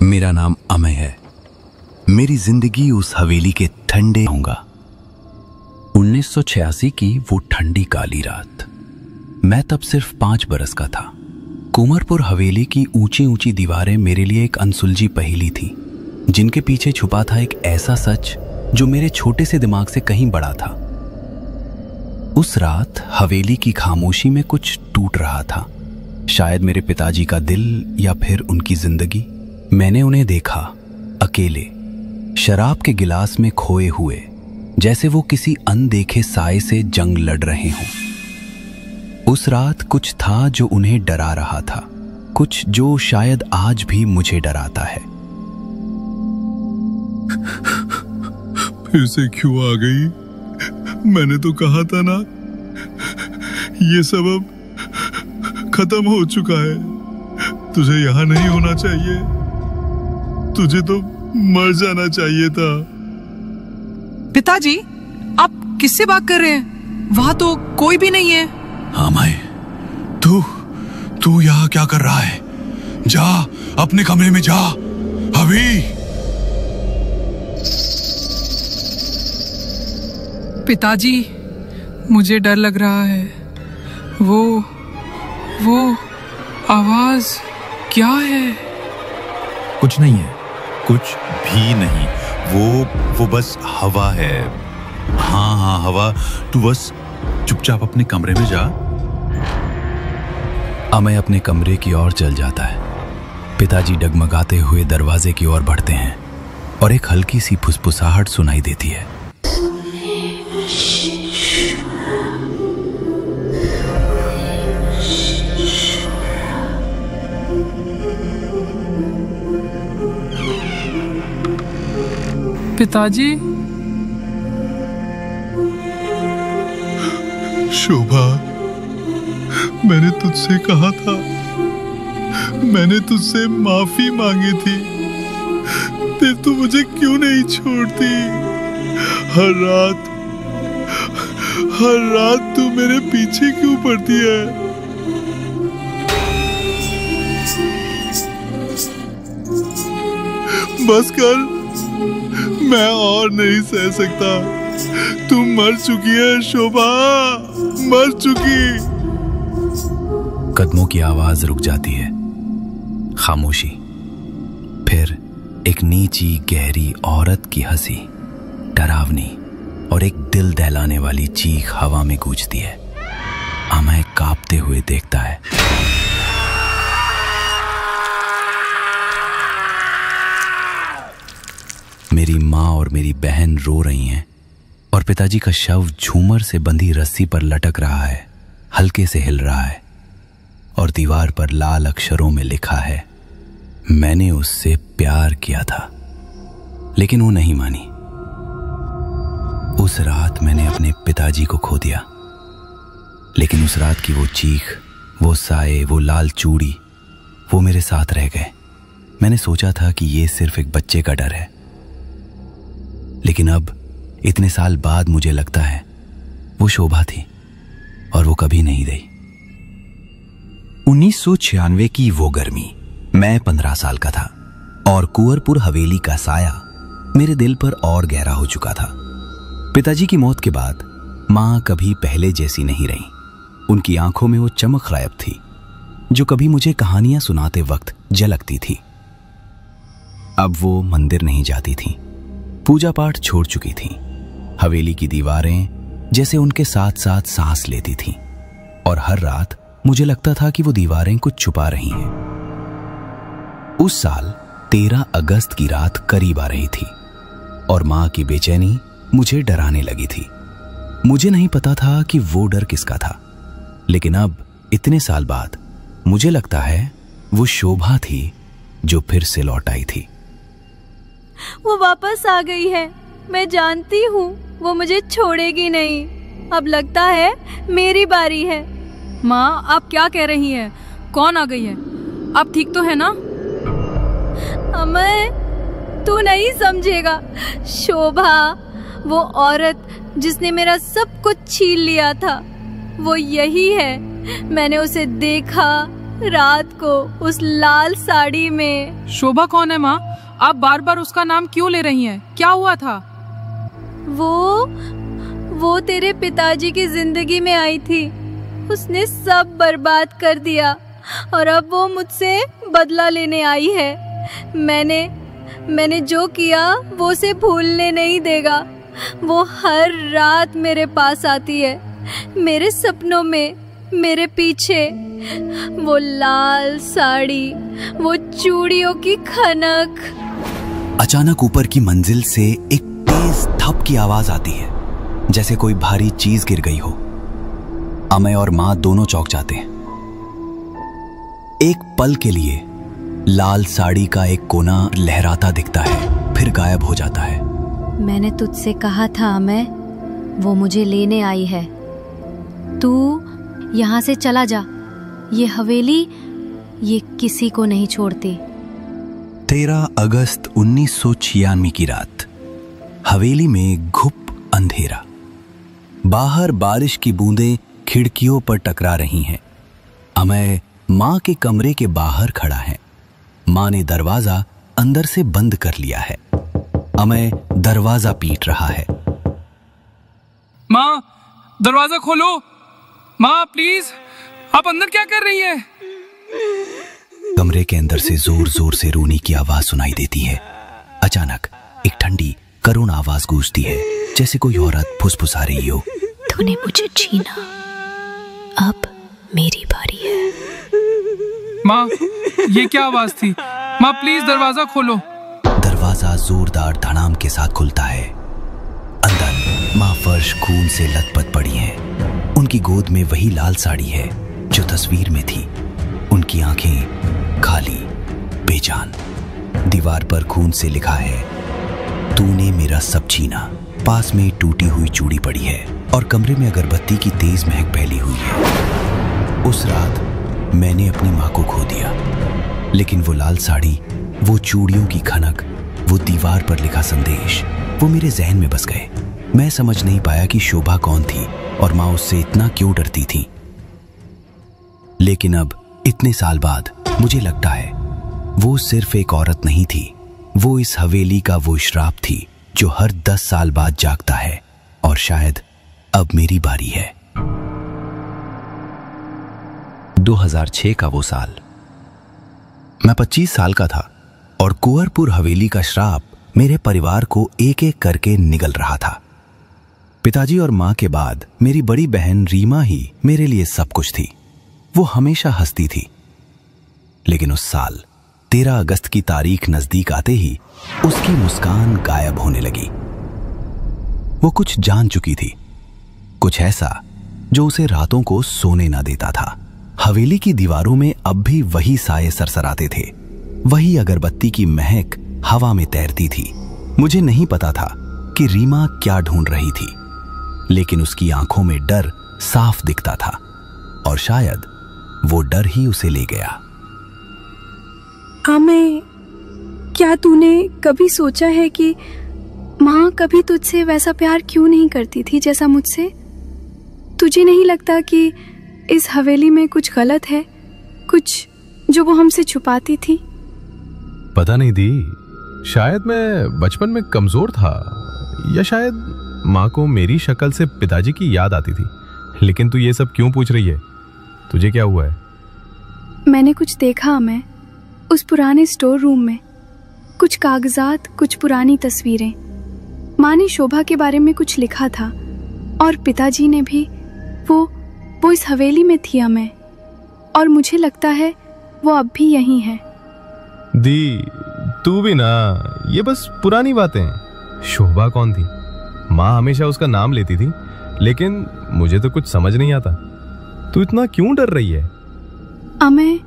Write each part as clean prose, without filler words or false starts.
मेरा नाम अमय है। मेरी जिंदगी उस हवेली के ठंडे होगा। 1986 की वो ठंडी काली रात। मैं तब सिर्फ 5 बरस का था। कुंवरपुर हवेली की ऊंची ऊंची दीवारें मेरे लिए एक अनसुलझी पहेली थी, जिनके पीछे छुपा था एक ऐसा सच जो मेरे छोटे से दिमाग से कहीं बड़ा था। उस रात हवेली की खामोशी में कुछ टूट रहा था। शायद मेरे पिताजी का दिल या फिर उनकी जिंदगी। मैंने उन्हें देखा, अकेले, शराब के गिलास में खोए हुए, जैसे वो किसी अनदेखे साए से जंग लड़ रहे हों। उस रात कुछ था जो उन्हें डरा रहा था, कुछ जो शायद आज भी मुझे डराता है। फिर से क्यों आ गई? मैंने तो कहा था ना, ये सब अब खत्म हो चुका है। तुझे यहां नहीं होना चाहिए, तुझे तो मर जाना चाहिए था। पिताजी, आप किससे बात कर रहे हैं? वहां तो कोई भी नहीं है। हाँ मैं, तू यहाँ क्या कर रहा है? जा अपने कमरे में जा अभी। पिताजी, मुझे डर लग रहा है। वो आवाज क्या है? कुछ नहीं है, कुछ भी नहीं। वो बस हवा है। हाँ हवा। तू बस चुपचाप अपने कमरे में जा। अमय अपने कमरे की ओर चल जाता है। पिताजी डगमगाते हुए दरवाजे की ओर बढ़ते हैं और एक हल्की सी फुसफुसाहट सुनाई देती है। पिताजी। शोभा, मैंने तुझसे कहा था, मैंने तुझसे माफी मांगी थी, फिर तू मुझे क्यों नहीं छोड़ती? हर रात तू मेरे पीछे क्यों पड़ती है? बस कर, मैं और नहीं सह सकता। तू मर चुकी है शोभा, मर चुकी। कदमों की आवाज रुक जाती है। खामोशी। फिर एक नीची गहरी औरत की हंसी, डरावनी और एक दिल दहलाने वाली चीख हवा में गूंजती है। अमय कांपते हुए देखता है। मेरी माँ और मेरी बहन रो रही हैं और पिताजी का शव झूमर से बंधी रस्सी पर लटक रहा है, हल्के से हिल रहा है और दीवार पर लाल अक्षरों में लिखा है, मैंने उससे प्यार किया था लेकिन वो नहीं मानी। उस रात मैंने अपने पिताजी को खो दिया, लेकिन उस रात की वो चीख, वो साए, वो लाल चूड़ी, वो मेरे साथ रह गए। मैंने सोचा था कि ये सिर्फ एक बच्चे का डर है, लेकिन अब इतने साल बाद मुझे लगता है वो शोभा थी और वो कभी नहीं रही। 1996 की वो गर्मी। मैं 15 साल का था और कुंवरपुर हवेली का साया मेरे दिल पर और गहरा हो चुका था। पिताजी की मौत के बाद माँ कभी पहले जैसी नहीं रही। उनकी आंखों में वो चमक गायब थी जो कभी मुझे कहानियां सुनाते वक्त झलकती थी। अब वो मंदिर नहीं जाती थी, पूजा पाठ छोड़ चुकी थी। हवेली की दीवारें जैसे उनके साथ साथ सांस लेती थीं और हर रात मुझे लगता था कि वो दीवारें कुछ छुपा रही हैं। उस साल 13 अगस्त की रात करीब आ रही थी और माँ की बेचैनी मुझे डराने लगी थी। मुझे नहीं पता था कि वो डर किसका था, लेकिन अब इतने साल बाद मुझे लगता है वो शोभा थी जो फिर से लौट आई थी। वो वापस आ गई है। मैं जानती हूँ वो मुझे छोड़ेगी नहीं। अब लगता है मेरी बारी है। माँ, आप क्या कह रही हैं? कौन आ गई है? आप ठीक तो है ना? अमय, तू नहीं समझेगा। शोभा, वो औरत जिसने मेरा सब कुछ छीन लिया था, वो यही है। मैंने उसे देखा, रात को उस लाल साड़ी में। शोभा कौन है माँ? आप बार बार उसका नाम क्यों ले रही हैं? क्या हुआ था? वो तेरे पिताजी की जिंदगी में आई थी। उसने सब बर्बाद कर दिया और अब वो मुझसे बदला लेने आई है। मैंने जो किया वो उसे भूलने नहीं देगा। वो हर रात मेरे पास आती है, मेरे सपनों में, मेरे पीछे। वो लाल साड़ी, वो चूड़ियों की खनक। अचानक ऊपर की मंजिल से एक तेज थप की आवाज आती है, जैसे कोई भारी चीज गिर गई हो। अमय और मां दोनों चौंक जाते हैं। एक पल के लिए लाल साड़ी का एक कोना लहराता दिखता है, फिर गायब हो जाता है। मैंने तुझसे कहा था अमय, वो मुझे लेने आई है। तू यहाँ से चला जा। ये हवेली ये किसी को नहीं छोड़ती। 13 अगस्त 1996 की रात। हवेली में घुप अंधेरा। बाहर बारिश की बूंदें खिड़कियों पर टकरा रही हैं। अमय मां के कमरे के बाहर खड़ा है। मां ने दरवाजा अंदर से बंद कर लिया है। अमय दरवाजा पीट रहा है। मां, दरवाजा खोलो। मां प्लीज, आप अंदर क्या कर रही है? कमरे के अंदर से जोर जोर से रोने की आवाज सुनाई देती है। अचानक एक ठंडी करुण आवाज गूंजती है, जैसे कोई औरत फुसफुसा रही हो। तूने मुझे छीना, अब मेरी बारी है। मां, ये क्या आवाज थी? मां प्लीज दरवाजा खोलो। दरवाजा जोरदार धड़ाम के साथ खुलता है। अंदर मां फर्श खून से लथपथ पड़ी हैं। उनकी गोद में वही लाल साड़ी है जो तस्वीर में थी। उनकी आंखें खाली, बेजान। दीवार पर खून से लिखा है, तूने मेरा सब छीना। पास में टूटी हुई चूड़ी पड़ी है और कमरे में अगरबत्ती की तेज महक फैली हुई है। उस रात मैंने अपनी मां को खो दिया, लेकिन वो लाल साड़ी, वो चूड़ियों की खनक, वो दीवार पर लिखा संदेश, वो मेरे जहन में बस गए। मैं समझ नहीं पाया कि शोभा कौन थी और मां उससे इतना क्यों डरती थी। लेकिन अब इतने साल बाद मुझे लगता है वो सिर्फ एक औरत नहीं थी, वो इस हवेली का वो श्राप थी जो हर 10 साल बाद जागता है। और शायद अब मेरी बारी है। 2006 का वो साल। मैं 25 साल का था और कुंवरपुर हवेली का श्राप मेरे परिवार को एक एक करके निगल रहा था। पिताजी और मां के बाद मेरी बड़ी बहन रीमा ही मेरे लिए सब कुछ थी। वो हमेशा हंसती थी। लेकिन उस साल 13 अगस्त की तारीख नजदीक आते ही उसकी मुस्कान गायब होने लगी। वो कुछ जान चुकी थी, कुछ ऐसा जो उसे रातों को सोने ना देता था। हवेली की दीवारों में अब भी वही साये सरसराते थे, वही अगरबत्ती की महक हवा में तैरती थी। मुझे नहीं पता था कि रीमा क्या ढूंढ रही थी, लेकिन उसकी आंखों में डर साफ दिखता था और शायद वो डर ही उसे ले गया। अमय, क्या तूने कभी सोचा है कि माँ कभी तुझसे वैसा प्यार क्यों नहीं करती थी जैसा मुझसे? तुझे नहीं लगता कि इस हवेली में कुछ गलत है, कुछ जो वो हमसे छुपाती थी? पता नहीं दी, शायद मैं बचपन में कमजोर था, या शायद माँ को मेरी शक्ल से पिताजी की याद आती थी। लेकिन तू ये सब क्यों पूछ रही है? तुझे क्या हुआ है? मैंने कुछ देखा अमय, उस पुराने स्टोर रूम में कुछ कागजात, कुछ पुरानी तस्वीरें। माँ ने शोभा के बारे में कुछ लिखा था और पिताजी ने भी। वो इस हवेली में थी अमय, और मुझे लगता है वो अब भी यहीं है। दी, तू भी ना, ये बस पुरानी बातें। शोभा कौन थी? माँ हमेशा उसका नाम लेती थी, लेकिन मुझे तो कुछ समझ नहीं आता। तू इतना क्यों डर रही है? अमय,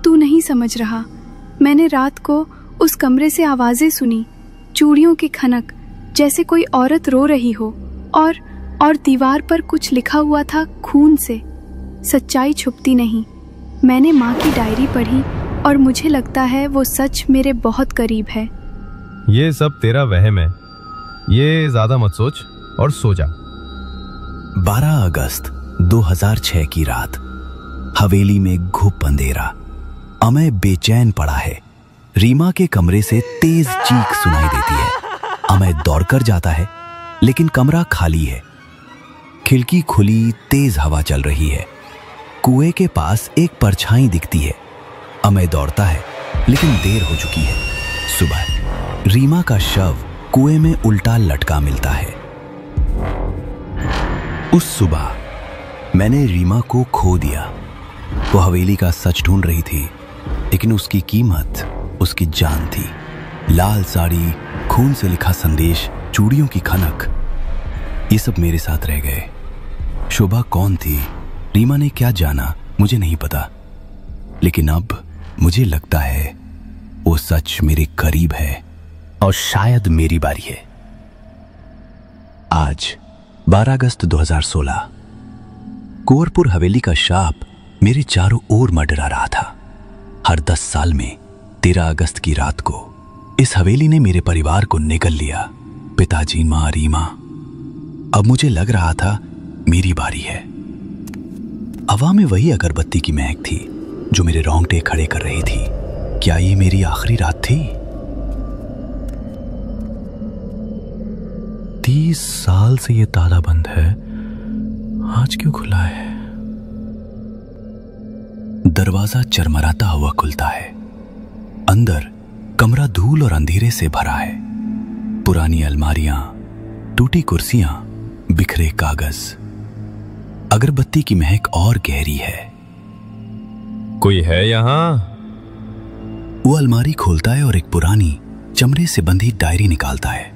तू नहीं समझ रहा। मैंने रात को उस कमरे से आवाजें सुनी, चूड़ियों की खनक, जैसे कोई औरत रो रही हो, और दीवार पर कुछ लिखा हुआ था खून से। सच्चाई छुपती नहीं। मैंने माँ की डायरी पढ़ी और मुझे लगता है वो सच मेरे बहुत करीब है। ये सब तेरा वहम है, ये ज्यादा मत सोच और सो जा। 12 अगस्त 2006 की रात। हवेली में घुप अंधेरा। अमय बेचैन पड़ा है। रीमा के कमरे से तेज चीख सुनाई देती है। अमय दौड़कर जाता है, लेकिन कमरा खाली है। खिड़की खुली, तेज हवा चल रही है। कुएं के पास एक परछाई दिखती है। अमय दौड़ता है, लेकिन देर हो चुकी है। सुबह रीमा का शव कुएं में उल्टा लटका मिलता है। उस सुबह मैंने रीमा को खो दिया। वो हवेली का सच ढूंढ रही थी, लेकिन उसकी कीमत उसकी जान थी। लाल साड़ी, खून से लिखा संदेश, चूड़ियों की खनक, ये सब मेरे साथ रह गए। शोभा कौन थी, रीमा ने क्या जाना, मुझे नहीं पता। लेकिन अब मुझे लगता है वो सच मेरे करीब है और शायद मेरी बारी है। आज 12 अगस्त 2016। कुंवरपुर हवेली का शाप मेरे चारों ओर मंडरा रहा था। हर 10 साल में 13 अगस्त की रात को इस हवेली ने मेरे परिवार को निगल लिया। पिताजी, मां, रीमा। अब मुझे लग रहा था मेरी बारी है। हवा में वही अगरबत्ती की महक थी जो मेरे रोंगटे खड़े कर रही थी। क्या ये मेरी आखिरी रात थी? 30 साल से ये ताला बंद है, आज क्यों खुला है? दरवाजा चरमराता हुआ खुलता है। अंदर कमरा धूल और अंधेरे से भरा है। पुरानी अलमारियां, टूटी कुर्सियां, बिखरे कागज। अगरबत्ती की महक और गहरी है। कोई है यहां? वो अलमारी खोलता है और एक पुरानी चमड़े से बंधी डायरी निकालता है।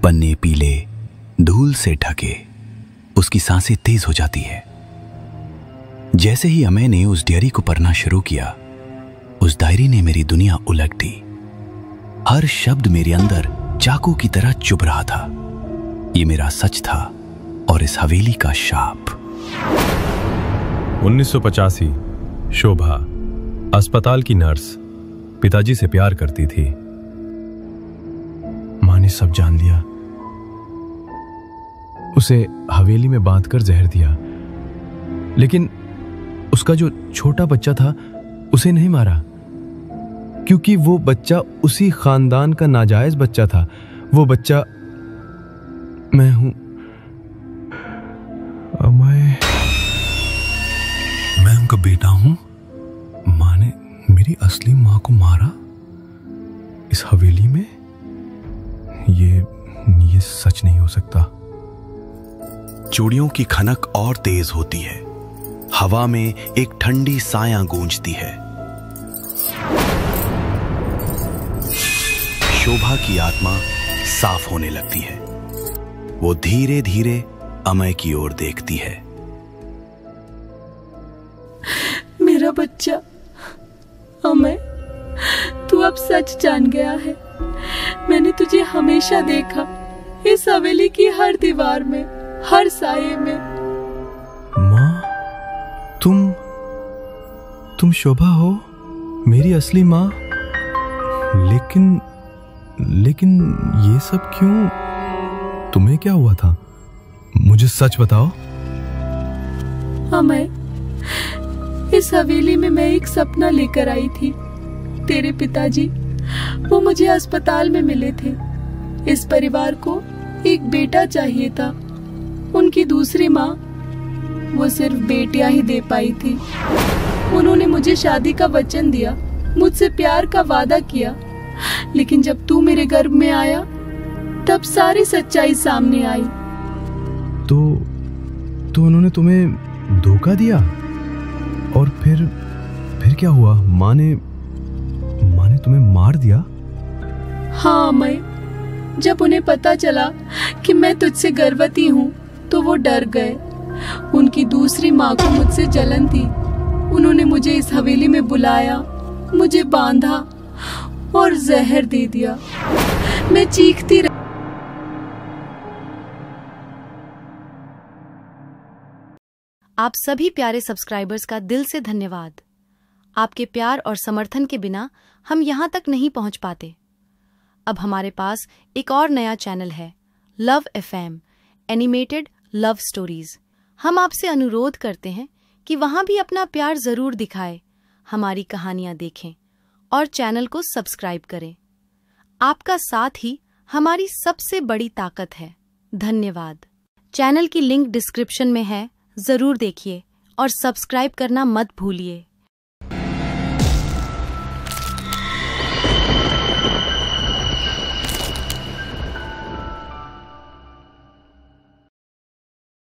पन्ने पीले, धूल से ढके। उसकी सांसें तेज हो जाती है। जैसे ही अमय ने उस डायरी को पढ़ना शुरू किया, उस डायरी ने मेरी दुनिया उलट दी। हर शब्द मेरे अंदर चाकू की तरह चुभ रहा था। ये मेरा सच था और इस हवेली का शाप। 1985। शोभा अस्पताल की नर्स, पिताजी से प्यार करती थी। मां ने सब जान लिया। उसे हवेली में बांधकर जहर दिया, लेकिन उसका जो छोटा बच्चा था उसे नहीं मारा, क्योंकि वो बच्चा उसी खानदान का नाजायज बच्चा था। वो बच्चा मैं हूं। अमय, मैं उनका बेटा हूं। मां ने मेरी असली मां को मारा इस हवेली में। ये सच नहीं हो सकता। चूड़ियों की खनक और तेज होती है। हवा में एक ठंडी साया गूंजती है। शोभा की आत्मा साफ होने लगती है। वो धीरे धीरे अमय की ओर देखती है। मेरा बच्चा अमय, तू अब सच जान गया है। मैंने तुझे हमेशा देखा, इस हवेली की हर दीवार में, हर साये में। माँ, तुम शोभा हो, मेरी असली माँ। लेकिन ये सब क्यों? तुम्हें क्या हुआ था? मुझे सच बताओ। अमय, इस हवेली में मैं एक सपना लेकर आई थी। तेरे पिताजी, वो मुझे अस्पताल में मिले थे। इस परिवार को एक बेटा चाहिए था। उनकी दूसरी माँ, वो सिर्फ बेटियां ही दे पाई थी। उन्होंने मुझे शादी का वचन दिया, मुझसे प्यार का वादा किया, लेकिन जब तू मेरे गर्भ में आया, तब सारी सच्चाई सामने आई। तो उन्होंने तुम्हें धोखा दिया? और फिर क्या हुआ? माँ ने तुम्हें मार दिया? हाँ अमय, जब उन्हें पता चला कि मैं तुझसे गर्भवती हूँ, तो वो डर गए। उनकी दूसरी माँ को मुझसे जलन थी। उन्होंने मुझे इस हवेली में बुलाया, मुझे बांधा और जहर दे दिया। मैं चीखती रही। आप सभी प्यारे सब्सक्राइबर्स का दिल से धन्यवाद। आपके प्यार और समर्थन के बिना हम यहाँ तक नहीं पहुँच पाते। अब हमारे पास एक और नया चैनल है, love FM, animated love stories. हम आपसे अनुरोध करते हैं कि वहां भी अपना प्यार जरूर दिखाएं, हमारी कहानियां देखें और चैनल को सब्सक्राइब करें। आपका साथ ही हमारी सबसे बड़ी ताकत है। धन्यवाद। चैनल की लिंक डिस्क्रिप्शन में है, जरूर देखिए और सब्सक्राइब करना मत भूलिए।